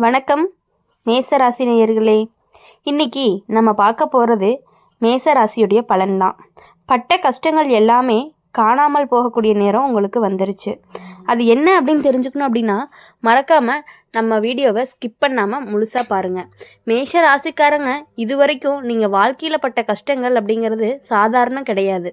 வணக்கம் மேசராசி நேயர்களே. இன்னைக்கு நம்ம பார்க்க போகிறது மேசராசியுடைய பலன்தான். பட்ட கஷ்டங்கள் எல்லாமே காணாமல் போகக்கூடிய நேரம் உங்களுக்கு வந்துருச்சு. அது என்ன அப்படின்னு தெரிஞ்சுக்கணும் அப்படின்னா மறக்காமல் நம்ம வீடியோவை ஸ்கிப் பண்ணாமல் முழுசாக பாருங்கள். மேஷ ராசிக்காரங்க, இது வரைக்கும் நீங்கள் வாழ்க்கையில் பட்ட கஷ்டங்கள் அப்படிங்கிறது சாதாரணம் கிடையாது.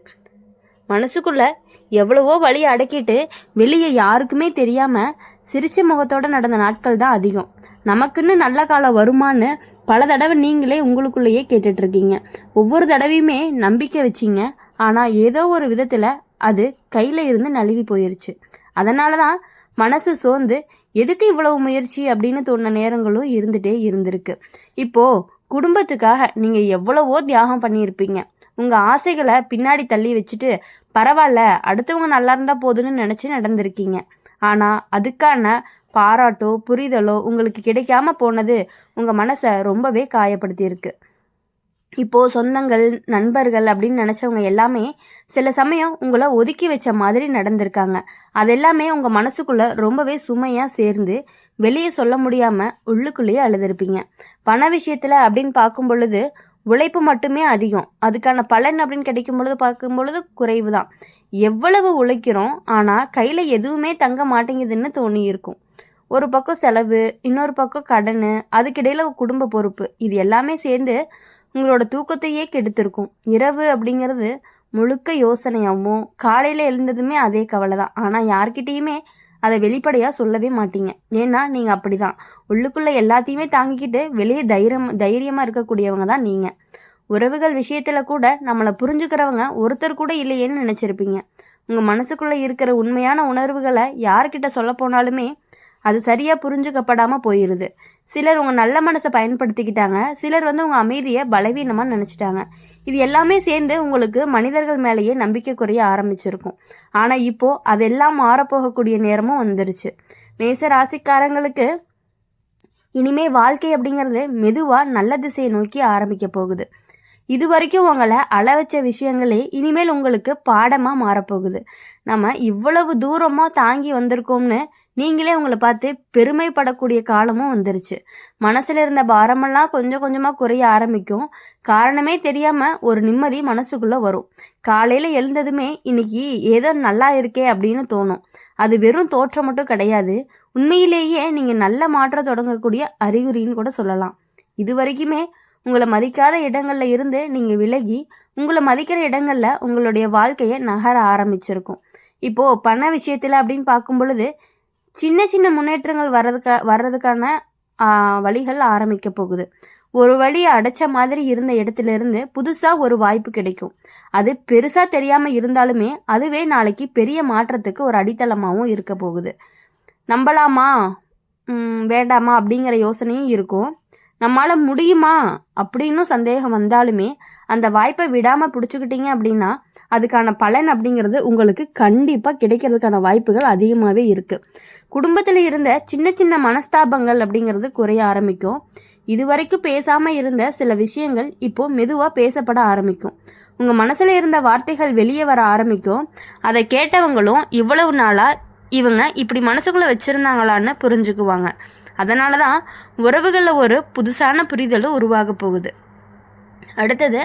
மனசுக்குள்ளே எவ்வளவோ வழி அடக்கிட்டு வெளியே யாருக்குமே தெரியாமல் சிரிச்ச முகத்தோடு நடந்த நாட்கள் தான் அதிகம். நமக்குன்னு நல்ல காலம் வருமானு பல தடவை நீங்களே உங்களுக்குள்ளேயே கேட்டுட்ருக்கீங்க. ஒவ்வொரு தடவையுமே நம்பிக்கை வச்சிங்க, ஆனால் ஏதோ ஒரு விதத்தில் அது கையில் இருந்து நழுவி போயிருச்சு. அதனால தான் மனசு சோர்ந்து எதுக்கு இவ்வளவு முயற்சி அப்படின்னு தோணுன நேரங்களும் இருந்துகிட்டே இருந்திருக்கு. இப்போது குடும்பத்துக்காக நீங்கள் எவ்வளவோ தியாகம் பண்ணியிருப்பீங்க. உங்கள் ஆசைகளை பின்னாடி தள்ளி வச்சுட்டு பரவாயில்ல அடுத்தவங்க நல்லா இருந்தால் போதுன்னு நினச்சி நடந்திருக்கீங்க. ஆனால் அதுக்கான பாராட்டோ புரிதலோ உங்களுக்கு கிடைக்காம போனது உங்கள் மனசை ரொம்பவே காயப்படுத்தியிருக்கு. இப்போது சொந்தங்கள் நண்பர்கள் அப்படின்னு நினச்சவங்க எல்லாமே சில சமயம் உங்களை ஒதுக்கி வச்ச மாதிரி நடந்திருக்காங்க. அதெல்லாமே உங்கள் மனசுக்குள்ளே ரொம்பவே சுமையாக சேர்ந்து வெளியே சொல்ல முடியாமல் உள்ளுக்குள்ளேயே அழுதுருப்பீங்க. பண விஷயத்தில் அப்படின்னு பார்க்கும் பொழுது உழைப்பு மட்டுமே அதிகம், அதுக்கான பலன் அப்படின்னு கிடைக்கும் பொழுது பார்க்கும் பொழுது குறைவு தான். எவ்வளவு உழைக்கிறோம் ஆனால் கையில் எதுவுமே தங்க மாட்டேங்குதுன்னு தோணி இருக்கும். ஒரு பக்கம் செலவு, இன்னொரு பக்கம் கடன், அதுக்கிடையில் குடும்ப பொறுப்பு, இது எல்லாமே சேர்ந்து உங்களோட தூக்கத்தையே கெடுத்திருக்கும். இரவு அப்படிங்கிறது முழுக்க யோசனையாகவும் காலையில் எழுந்ததுமே அதே கவலை தான். ஆனால் யார்கிட்டேயுமே அதை வெளிப்படையாக சொல்லவே மாட்டீங்க. ஏன்னா நீங்கள் அப்படி தான் உள்ளுக்குள்ளே எல்லாத்தையுமே தாங்கிக்கிட்டு வெளியே தைரியமாக இருக்கக்கூடியவங்க தான் நீங்கள். உறவுகள் விஷயத்தில் கூட நம்மளை புரிஞ்சுக்கிறவங்க ஒருத்தர் கூட இல்லையேன்னு நினச்சிருப்பீங்க. உங்கள் மனசுக்குள்ளே இருக்கிற உண்மையான உணர்வுகளை யார்கிட்ட சொல்ல போனாலுமே அது சரியாக புரிஞ்சுக்கப்படாமல் போயிடுது. சிலர் உங்கள் நல்ல மனசை பயன்படுத்திக்கிட்டாங்க, சிலர் உங்கள் அமைதியை பலவீனமாக நினச்சிட்டாங்க. இது எல்லாமே சேர்ந்து உங்களுக்கு மனிதர்கள் மேலேயே நம்பிக்கை குறைய ஆரம்பிச்சிருக்கும். ஆனால் இப்போது அதெல்லாம் மாறப்போகக்கூடிய நேரமும் வந்துருச்சு. மேச ராசிக்காரங்களுக்கு இனிமே வாழ்க்கை அப்படிங்கிறது மெதுவாக நல்ல திசையை நோக்கி ஆரம்பிக்க போகுது. இது வரைக்கும் உங்களை வச்ச விஷயங்களே இனிமேல் உங்களுக்கு பாடமாக மாறப்போகுது. நம்ம இவ்வளவு தூரமாக தாங்கி வந்திருக்கோம்னு நீங்களே உங்களை பார்த்து பெருமைப்படக்கூடிய காலமும் வந்துருச்சு. மனசில் இருந்த பாரமெல்லாம் கொஞ்சம் கொஞ்சமாக குறைய ஆரம்பிக்கும். காரணமே தெரியாமல் ஒரு நிம்மதி மனசுக்குள்ளே வரும். காலையில் எழுந்ததுமே இன்னைக்கு ஏதோ நல்லா இருக்கே அப்படின்னு தோணும். அது வெறும் தோற்றம் மட்டும் கிடையாது, உண்மையிலேயே நீங்கள் நல்ல மாற்றம் தொடங்கக்கூடிய அறிகுறின்னு கூட சொல்லலாம். இது வரைக்குமே உங்களை மதிக்காத இடங்களில் இருந்து நீங்கள் விலகி உங்களை மதிக்கிற இடங்களில் உங்களுடைய வாழ்க்கையை நகர ஆரம்பிச்சிருக்கும். இப்போது பண விஷயத்தில் அப்படின்னு பார்க்கும் பொழுது சின்ன சின்ன முன்னேற்றங்கள் வர்றதுக்கான வழிகள் ஆரம்பிக்க போகுது. ஒரு வழியை அடைச்ச மாதிரி இருந்த இடத்துல இருந்து புதுசாக ஒரு வாய்ப்பு கிடைக்கும். அது பெருசாக தெரியாமல் இருந்தாலுமே அதுவே நாளைக்கு பெரிய மாற்றத்துக்கு ஒரு அடித்தளமாகவும் இருக்க போகுது. நம்பலாமா வேண்டாமா அப்படிங்கிற யோசனையும் இருக்கும். நம்மளால் முடியுமா அப்படின்னு சந்தேகம் வந்தாலுமே அந்த வாய்ப்பை விடாமல் பிடிச்சிக்கிட்டீங்க அப்படின்னா அதுக்கான பலன் அப்படிங்கிறது உங்களுக்கு கண்டிப்பாக கிடைக்கிறதுக்கான வாய்ப்புகள் அதிகமாகவே இருக்குது. குடும்பத்தில் இருந்த சின்ன சின்ன மனஸ்தாபங்கள் அப்படிங்கிறது குறைய ஆரம்பிக்கும். இதுவரைக்கும் பேசாமல் இருந்த சில விஷயங்கள் இப்போது மெதுவாக பேசப்பட ஆரம்பிக்கும். உங்கள் மனசில் இருந்த வார்த்தைகள் வெளியே வர ஆரம்பிக்கும். அதை கேட்டவங்களும் இவ்வளவு நாளாக இவங்க இப்படி மனசுக்குள்ளே வச்சுருந்தாங்களான்னு புரிஞ்சுக்குவாங்க. அதனால தான் உறவுகளில் ஒரு புதுசான புரிதலும் உருவாக போகுது. அடுத்தது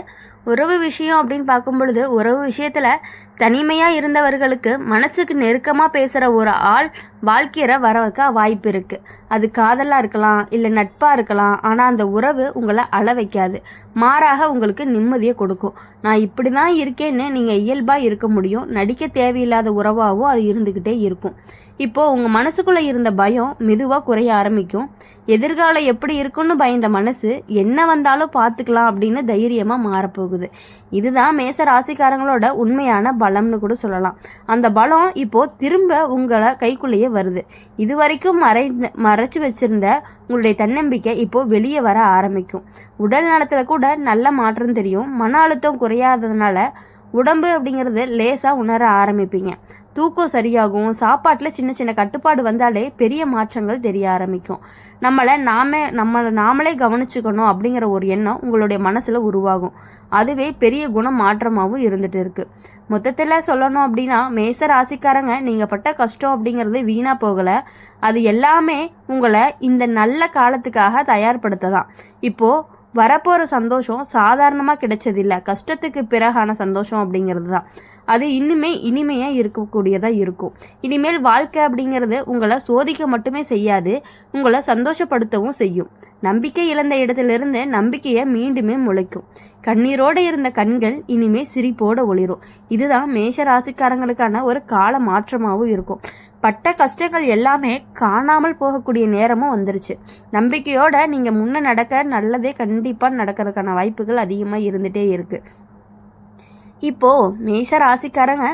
உறவு விஷயம் அப்படின்னு பார்க்கும் பொழுது உறவு விஷயத்தில் தனிமையாக இருந்தவர்களுக்கு மனசுக்கு நெருக்கமாக பேசுகிற ஒரு ஆள் வாழ்க்கையை வர வைக்க வாய்ப்பு இருக்குது. அது காதலாக இருக்கலாம், இல்லை நட்பாக இருக்கலாம். ஆனால் அந்த உறவு உங்களை அழ வைக்காது, மாறாக உங்களுக்கு நிம்மதியை கொடுக்கும். நான் இப்படி தான் இருக்கேன்னு நீங்கள் இயல்பாக இருக்க முடியும். நடிக்க தேவையில்லாத உறவாகவும் அது இருந்துக்கிட்டே இருக்கும். இப்போது உங்கள் மனசுக்குள்ளே இருந்த பயம் மெதுவாக குறைய ஆரம்பிக்கும். எதிர்காலம் எப்படி இருக்குன்னு பயந்த மனசு என்ன வந்தாலும் பார்த்துக்கலாம் அப்படின்னு தைரியமாக மாறப்போகுது. இதுதான் மேச ராசிக்காரங்களோட உண்மையான பலம்னு கூட சொல்லலாம். அந்த பலம் இப்போது திரும்ப உங்களை கைக்குள்ளேயே வருது. இது வரைக்கும் மறைச்சு வச்சிருந்த உங்களுடைய தன்னம்பிக்கை இப்போது வெளியே வர ஆரம்பிக்கும். உடல் நலத்தில் கூட நல்ல மாற்றம் தெரியும். மன அழுத்தம் குறையாததுனால உடம்பு அப்படிங்கிறது லேசாக உணர ஆரம்பிப்பீங்க. தூக்கம் சரியாகும். சாப்பாட்டில் சின்ன சின்ன கட்டுப்பாடு வந்தாலே பெரிய மாற்றங்கள் தெரிய ஆரம்பிக்கும். நம்மளை நாமளே கவனிச்சுக்கணும் அப்படிங்கிற ஒரு எண்ணம் உங்களுடைய மனசில் உருவாகும். அதுவே பெரிய குணம் மாற்றமாகவும் இருந்துட்டு இருக்கு. மொத்தத்தில் சொல்லணும் அப்படின்னா மேச ராசிக்காரங்க நீங்கள் பட்ட கஷ்டம் அப்படிங்கிறது வீணாக போகலை. அது எல்லாமே உங்களை இந்த நல்ல காலத்துக்காக தயார்படுத்ததான். இப்போது வரப்போகிற சந்தோஷம் சாதாரணமாக கிடைச்சதில்லை, கஷ்டத்துக்கு பிறகான சந்தோஷம் அப்படிங்கிறது தான். அது இன்னுமே இனிமையாக இருக்கக்கூடியதாக இருக்கும். இனிமேல் வாழ்க்கை அப்படிங்கிறது உங்களை சோதிக்க மட்டுமே செய்யாது, உங்களை சந்தோஷப்படுத்தவும் செய்யும். நம்பிக்கை இழந்த இடத்திலிருந்து நம்பிக்கையை மீண்டுமே முளைக்கும். கண்ணீரோடு இருந்த கண்கள் இனிமே சிரிப்போடு ஒளிரும். இதுதான் மேஷ ராசிக்காரங்களுக்கான ஒரு கால மாற்றமாகவும் இருக்கும். பட்ட கஷ்டங்கள் எல்லாமே காணாமல் போகக்கூடிய நேரமும் வந்துருச்சு. நம்பிக்கையோட நீங்கள் முன்ன நடக்க நல்லதே கண்டிப்பாக நடக்கிறதுக்கான வாய்ப்புகள் அதிகமாக இருந்துகிட்டே இருக்குது. இப்போது மேஷ ராசிக்காரங்க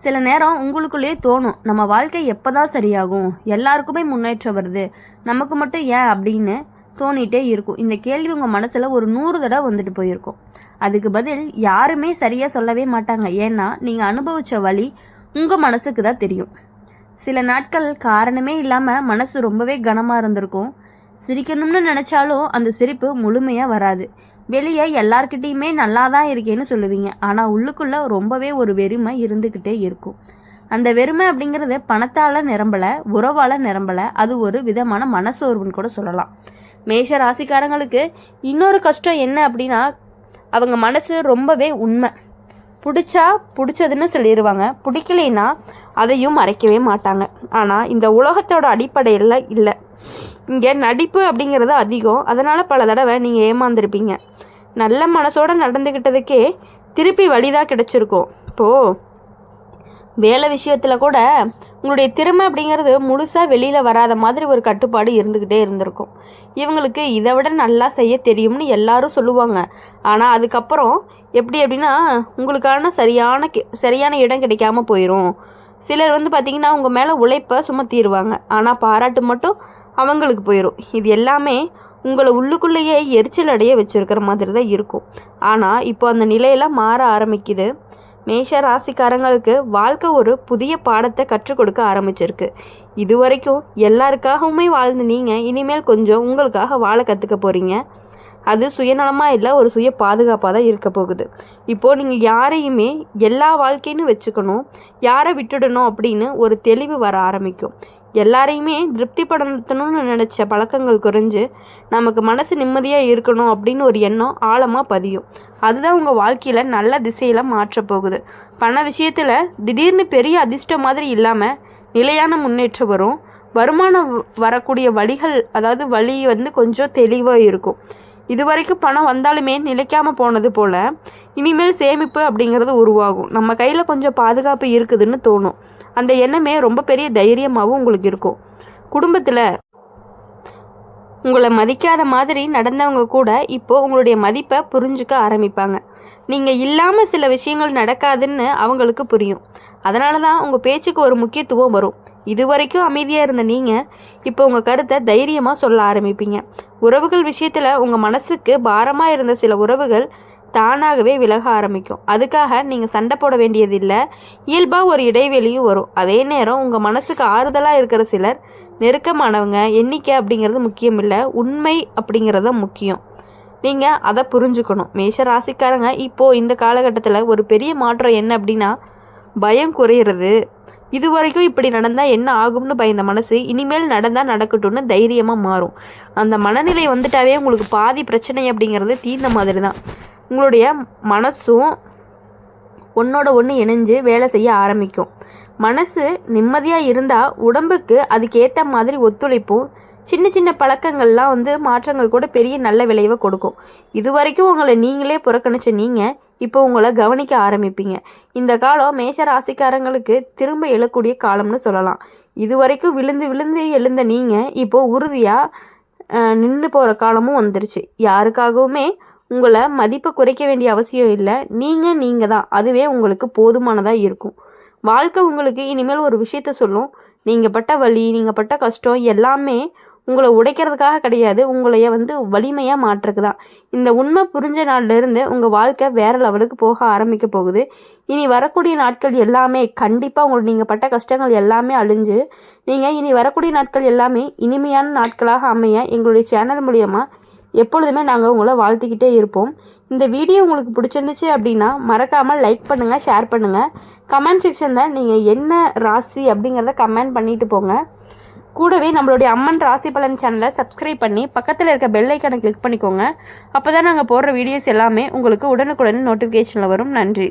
சில நேரம் உங்களுக்குள்ளேயே தோணும், நம்ம வாழ்க்கை எப்போ தான் சரியாகும், எல்லாருக்குமே முன்னேற்றம் வருது, நமக்கு மட்டும் ஏன் அப்படின்னு தோணிகிட்டே இருக்கும். இந்த கேள்வி உங்கள் மனசில் ஒரு 100 தடவை வந்துட்டு போயிருக்கும். அதுக்கு பதில் யாருமே சரியாக சொல்லவே மாட்டாங்க. ஏன்னா நீங்கள் அனுபவித்த வழி உங்கள் மனசுக்கு தான் தெரியும். சில நாட்கள் காரணமே இல்லாமல் மனசு ரொம்பவே கனமாக இருந்திருக்கும். சிரிக்கணும்னு நினச்சாலும் அந்த சிரிப்பு முழுமையாக வராது. வெளியே எல்லார்கிட்டையுமே நல்லா தான் இருக்கேன்னு சொல்லுவீங்க, ஆனால் உள்ளுக்குள்ளே ரொம்பவே ஒரு வெறுமை இருந்துக்கிட்டே இருக்கும். அந்த வெறுமை அப்படிங்கிறது பணத்தால் நிரம்பலை, உறவால் நிரம்பலை, அது ஒரு விதமான மனசோர்வுன்னு கூட சொல்லலாம். மேஷ ராசிக்காரங்களுக்கு இன்னொரு கஷ்டம் என்ன அப்படின்னா, அவங்க மனசு ரொம்பவே உண்மை. பிடிச்சா பிடிச்சதுன்னு சொல்லிடுவாங்க, பிடிக்கலைன்னா அதையும் மறைக்கவே மாட்டாங்க. ஆனால் இந்த உலகத்தோட அடிப்படையில் இல்லை, இங்கே நடிப்பு அப்படிங்கிறது அதிகம். அதனால் பல தடவை நீங்கள் ஏமாந்துருப்பீங்க. நல்ல மனசோடு நடந்துக்கிட்டதுக்கே திருப்பி வழிதான் கிடச்சிருக்கும். இப்போது வேலை விஷயத்தில் கூட உங்களுடைய திறமை அப்படிங்கிறது முழுசாக வெளியில் வராத மாதிரி ஒரு கட்டுப்பாடு இருந்துக்கிட்டே இருந்திருக்கும். இவங்களுக்கு இதை விட நல்லா செய்ய தெரியும்னு எல்லாரும் சொல்லுவாங்க. ஆனால் அதுக்கப்புறம் எப்படி அப்படின்னா உங்களுக்கான சரியான இடம் கிடைக்காம போயிடும். சிலர் பார்த்திங்கன்னா உங்கள் மேலே உழைப்பை சுமத்திடுவாங்க, ஆனால் பாராட்டு மட்டும் அவங்களுக்கு போயிடும். இது எல்லாமே உங்களை உள்ளுக்குள்ளேயே எரிச்சல் அடைய வச்சுருக்கிற மாதிரி தான் இருக்கும். ஆனால் இப்போ அந்த நிலையெல்லாம் மாற ஆரம்பிக்குது. மேஷ ராசிக்காரங்களுக்கு வாழ்க்கை ஒரு புதிய பாடத்தை கற்றுக் கொடுக்க ஆரம்பிச்சிருக்கு. இது வரைக்கும் எல்லாருக்காகவுமே வாழ்ந்து நீங்கள் இனிமேல் கொஞ்சம் உங்களுக்காக வாழ கற்றுக்க போகிறீங்க. அது சுயநலமாக இல்லை, ஒரு சுய பாதுகாப்பாக தான் இருக்க போகுது. இப்போது நீங்கள் யாரையுமே எல்லா வாழ்க்கைன்னு வச்சுக்கணும், யாரை விட்டுடணும் அப்படின்னு ஒரு தெளிவு வர ஆரம்பிக்கும். எல்லாரையுமே திருப்திப்படுத்தணும்னு நினச்ச பழக்கங்கள் குறைஞ்சு நமக்கு மனசு நிம்மதியாக இருக்கணும் அப்படின்னு ஒரு எண்ணம் ஆழமாக பதியும். அதுதான் உங்கள் வாழ்க்கையில் நல்ல திசையில் மாற்றப்போகுது. பண விஷயத்தில் திடீர்னு பெரிய அதிர்ஷ்டம் மாதிரி இல்லாமல் நிலையான முன்னேற்றம் வரும். வருமானம் வரக்கூடிய வழிகள், அதாவது வழி கொஞ்சம் தெளிவாக இருக்கும். இது வரைக்கும் பணம் வந்தாலுமே நிலைக்காமல் போனது போல் இனிமேல் சேமிப்பு அப்படிங்கிறது உருவாகும். நம்ம கையில் கொஞ்சம் பாதுகாப்பு இருக்குதுன்னு தோணும். அந்த எண்ணமே ரொம்ப பெரிய தைரியமாகவும் உங்களுக்கு இருக்கும். குடும்பத்தில் உங்களை மதிக்காத மாதிரி நடந்தவங்க கூட இப்போது உங்களுடைய மதிப்பை புரிஞ்சுக்க ஆரம்பிப்பாங்க. நீங்கள் இல்லாமல் சில விஷயங்கள் நடக்காதுன்னு அவங்களுக்கு புரியும். அதனால தான் உங்கள் பேச்சுக்கு ஒரு முக்கியத்துவம் வரும். இது வரைக்கும் அமைதியாக இருந்த நீங்கள் இப்போ உங்கள் கருத்தை தைரியமாக சொல்ல ஆரம்பிப்பீங்க. உறவுகள் விஷயத்தில் உங்கள் மனசுக்கு பாரமாக இருந்த சில உறவுகள் தானாகவே விலக ஆரம்பிக்கும். அதுக்காக நீங்கள் சண்டை போட வேண்டியதில்லை, இயல்பாக ஒரு இடைவெளியும் வரும். அதே நேரம் உங்கள் மனசுக்கு ஆறுதலாக இருக்கிற சிலர் நெருக்கமானவங்க எண்ணிக்கை அப்படிங்கிறது முக்கியம் இல்லை, உண்மை அப்படிங்கிறது தான் முக்கியம். நீங்கள் அதை புரிஞ்சுக்கணும். மேஷ ராசிக்காரங்க இப்போது இந்த காலகட்டத்தில் ஒரு பெரிய மாற்றம் என்ன அப்படின்னா பயம் குறையிறது. இது வரைக்கும் இப்படி நடந்தால் என்ன ஆகும்னு பயந்த மனசு இனிமேல் நடந்தால் நடக்கட்டும்னு தைரியமாக மாறும். அந்த மனநிலை வந்துட்டாவே உங்களுக்கு பாதி பிரச்சனை அப்படிங்கிறது தீர்ந்த மாதிரி தான். உங்களுடைய மனசும் ஒன்றோட ஒன்று இணைஞ்சு வேலை செய்ய ஆரம்பிக்கும். மனசு நிம்மதியாக இருந்தால் உடம்புக்கு அதுக்கேற்ற மாதிரி ஒத்துழைப்பும் சின்ன சின்ன பழக்கங்கள்லாம் மாற்றங்கள் கூட பெரிய நல்ல விளைவை கொடுக்கும். இது வரைக்கும் உங்களை நீங்களே புறக்கணிச்ச நீங்கள் இப்போ உங்களை கவனிக்க ஆரம்பிப்பீங்க. இந்த காலம் மேஷ ராசிக்காரங்களுக்கு திரும்ப எழக்கூடிய காலம்னு சொல்லலாம். இது வரைக்கும் விழுந்து விழுந்து எழுந்த நீங்கள் இப்போது உறுதியாக நின்று போகிற காலமும் வந்துருச்சு. யாருக்காகவுமே உங்களை மதிப்பை குறைக்க வேண்டிய அவசியம் இல்லை. நீங்கள் தான், அதுவே உங்களுக்கு போதுமானதாக இருக்கும். வாழ்க்கை உங்களுக்கு இனிமேல் ஒரு விஷயத்த சொல்லும். நீங்கள் பட்ட வலி, நீங்கள் பட்ட கஷ்டம் எல்லாமே உங்களை உடைக்கிறதுக்காக கிடையாது, உங்களைய வலிமையாக மாற்றுறதுக்கு தான். இந்த உண்மை புரிஞ்ச நாள்லேருந்து உங்கள் வாழ்க்கை வேறு லெவலுக்கு போக ஆரம்பிக்க போகுது. இனி வரக்கூடிய நாட்கள் எல்லாமே கண்டிப்பாக உங்களுக்கு நீங்கள் பட்ட கஷ்டங்கள் எல்லாமே அழிஞ்சு நீங்கள் இனி வரக்கூடிய நாட்கள் எல்லாமே இனிமையான நாட்களாக அமைய எங்களுடைய சேனல் மூலியமாக எப்பொழுதுமே நாங்கள் உங்களை வாழ்த்திக்கிட்டே இருப்போம். இந்த வீடியோ உங்களுக்கு பிடிச்சிருந்துச்சு அப்படின்னா மறக்காமல் லைக் பண்ணுங்கள், ஷேர் பண்ணுங்கள். கமெண்ட் செக்ஷனில் நீங்கள் என்ன ராசி அப்படிங்கிறத கமெண்ட் பண்ணிட்டு போங்க. கூடவே நம்மளுடைய அம்மன் ராசி பலன் சேனலை சப்ஸ்கிரைப் பண்ணி பக்கத்தில் இருக்க பெல் ஐக்கானை கிளிக் பண்ணிக்கோங்க. அப்போ தான் நாங்கள் போடுற வீடியோஸ் எல்லாமே உங்களுக்கு உடனுக்குடன் நோட்டிஃபிகேஷனில் வரும். நன்றி.